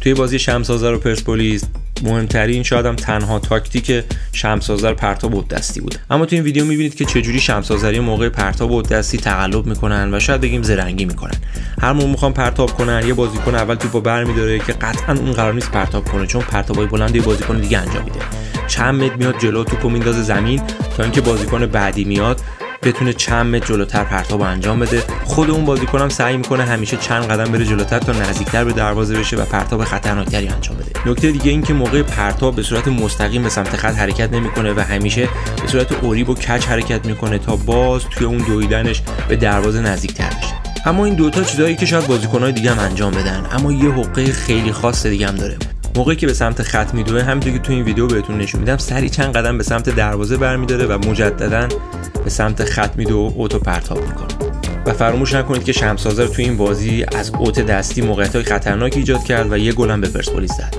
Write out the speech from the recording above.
توی بازی شمس آذر و پرسپولیس مهمترین شاید هم تنها تاکتیک شمس آذر پرتاب بود دستی بود. اما تو این ویدیو میبینید که چجوری شمس آذری موقع پرتاب بود دستی تقلب میکنن و شاید بگیم زرنگی میکنن. هر موقع میخوان پرتاب کنن یه بازیکن اول توپو برمی‌داره که قطعا اون قرار نیست پرتاب کنه، چون پرتابای بلند یه بازیکن دیگه انجام میده. چند متر میاد جلو توپو میندازه زمین تا اینکه بازیکن بعدی میاد بتونه چند متر جلوتر پرتاب انجام بده. خود اون بازیکن هم سعی میکنه همیشه چند قدم بره جلوتر تا نزدیکتر به دروازه بشه و پرتاب خطرناکتری انجام بده. نکته دیگه این که موقع پرتاب به صورت مستقیم به سمت خط حرکت نمیکنه و همیشه به صورت اوریب و کج حرکت میکنه تا باز توی اون دویدنش به دروازه نزدیکتر بشه. اما این دوتا چیزایی که شاید بازیکن‌های دیگه هم انجام بدن، اما یه حقه خیلی خاص دیگه هم داره. موقعی که به سمت خط میدوه، همونطور که تو این ویدیو بهتون نشون میدم، سری چند قدم به سمت دروازه برمی‌داره و مجددا به سمت خط میدوه و اوتو پرتاب میکنه. و فراموش نکنید که شمس آذر تو این بازی از اوت دستی موقعیت‌های خطرناکی ایجاد کرد و یه گل هم به پرسپولیس زد.